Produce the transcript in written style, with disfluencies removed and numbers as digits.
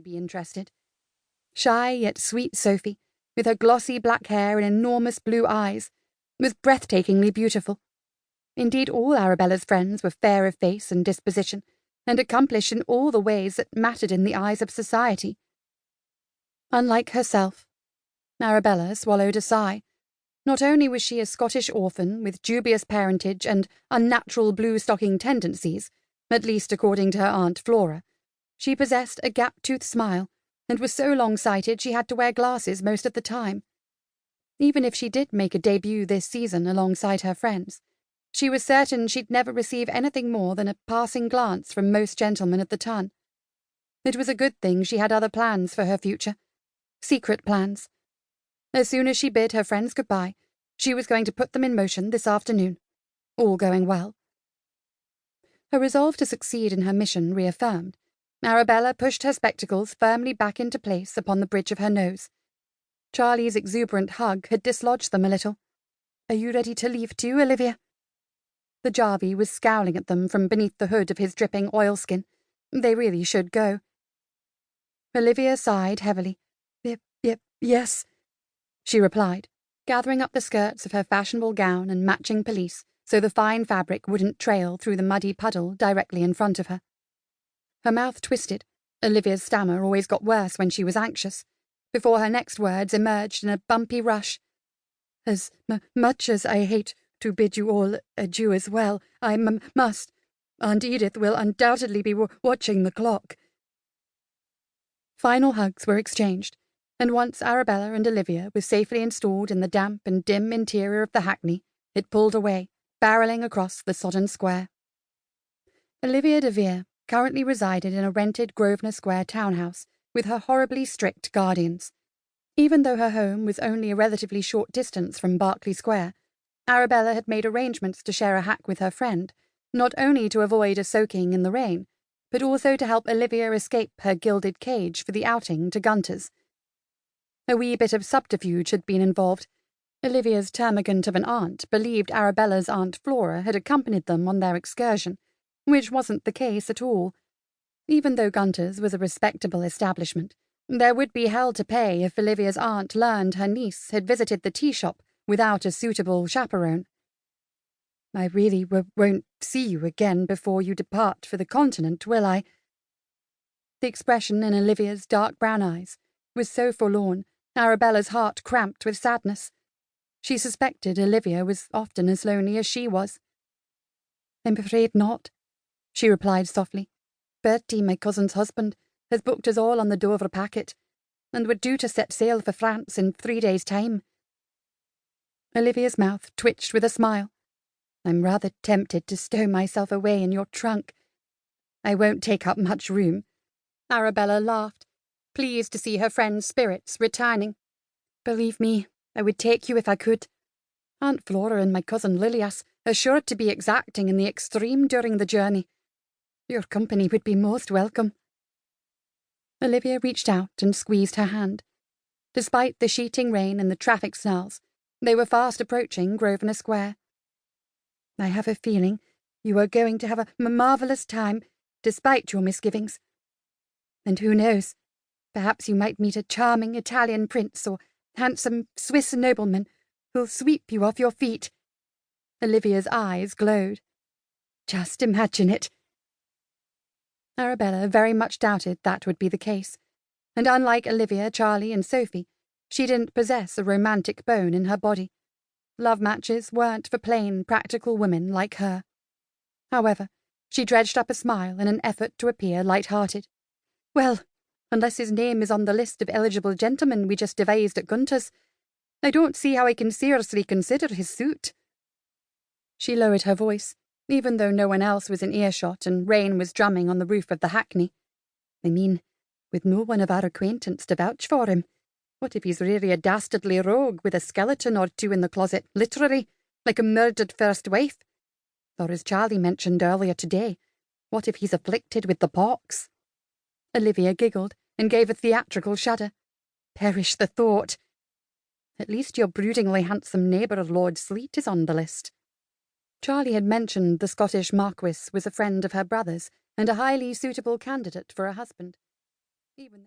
he be interested? Shy yet sweet Sophie, with her glossy black hair and enormous blue eyes, was breathtakingly beautiful. Indeed, all Arabella's friends were fair of face and disposition, and accomplished in all the ways that mattered in the eyes of society. Unlike herself, Arabella swallowed a sigh. Not only was she a Scottish orphan with dubious parentage and unnatural blue-stocking tendencies, at least according to her Aunt Flora, she possessed a gap-toothed smile, and was so long-sighted she had to wear glasses most of the time. Even if she did make a debut this season alongside her friends, she was certain she'd never receive anything more than a passing glance from most gentlemen at the Tun. It was a good thing she had other plans for her future. Secret plans. As soon as she bid her friends goodbye, she was going to put them in motion this afternoon. All going well. Her resolve to succeed in her mission reaffirmed, Arabella pushed her spectacles firmly back into place upon the bridge of her nose. Charlie's exuberant hug had dislodged them a little. "Are you ready to leave too, Olivia?" The Jarvey was scowling at them from beneath the hood of his dripping oilskin. They really should go. Olivia sighed heavily. Yes, she replied, gathering up the skirts of her fashionable gown and matching pelisse so the fine fabric wouldn't trail through the muddy puddle directly in front of her. Her mouth twisted. Olivia's stammer always got worse when she was anxious, before her next words emerged in a bumpy rush. "As much as I hate to bid you all adieu as well, I must. Aunt Edith will undoubtedly be watching the clock." Final hugs were exchanged, and once Arabella and Olivia were safely installed in the damp and dim interior of the hackney, it pulled away, barrelling across the sodden square. Olivia de Vere currently resided in a rented Grosvenor Square townhouse with her horribly strict guardians. Even though her home was only a relatively short distance from Berkeley Square, Arabella had made arrangements to share a hack with her friend, not only to avoid a soaking in the rain, but also to help Olivia escape her gilded cage for the outing to Gunter's. A wee bit of subterfuge had been involved. Olivia's termagant of an aunt believed Arabella's Aunt Flora had accompanied them on their excursion, which wasn't the case at all. Even though Gunter's was a respectable establishment, there would be hell to pay if Olivia's aunt learned her niece had visited the tea shop without a suitable chaperone. "I really won't see you again before you depart for the continent, will I?" The expression in Olivia's dark brown eyes was so forlorn, Arabella's heart cramped with sadness. She suspected Olivia was often as lonely as she was. "I'm afraid not," she replied softly. "Bertie, my cousin's husband, has booked us all on the Dover packet, and we're due to set sail for France in 3 days' time." Olivia's mouth twitched with a smile. "I'm rather tempted to stow myself away in your trunk. I won't take up much room." Arabella laughed, pleased to see her friend's spirits returning. "Believe me, I would take you if I could. Aunt Flora and my cousin Lilias are sure to be exacting in the extreme during the journey. Your company would be most welcome." Olivia reached out and squeezed her hand. Despite the sheeting rain and the traffic snarls, they were fast approaching Grosvenor Square. "I have a feeling you are going to have a marvellous time, despite your misgivings. And who knows, perhaps you might meet a charming Italian prince or handsome Swiss nobleman who'll sweep you off your feet." Olivia's eyes glowed. "Just imagine it." Arabella very much doubted that would be the case, and unlike Olivia, Charlie, and Sophie, she didn't possess a romantic bone in her body. Love matches weren't for plain, practical women like her. However, she dredged up a smile in an effort to appear light-hearted. "Well, unless his name is on the list of eligible gentlemen we just devised at Gunter's, I don't see how I can seriously consider his suit." She lowered her voice, even though no one else was in earshot and rain was drumming on the roof of the hackney. "I mean, with no one of our acquaintance to vouch for him. What if he's really a dastardly rogue with a skeleton or two in the closet, literally, like a murdered first wife? Or, as Charlie mentioned earlier today, what if he's afflicted with the pox?" Olivia giggled and gave a theatrical shudder. "Perish the thought. At least your broodingly handsome neighbour Lord Sleet is on the list." Charlie had mentioned the Scottish Marquis was a friend of her brother's and a highly suitable candidate for a husband. Even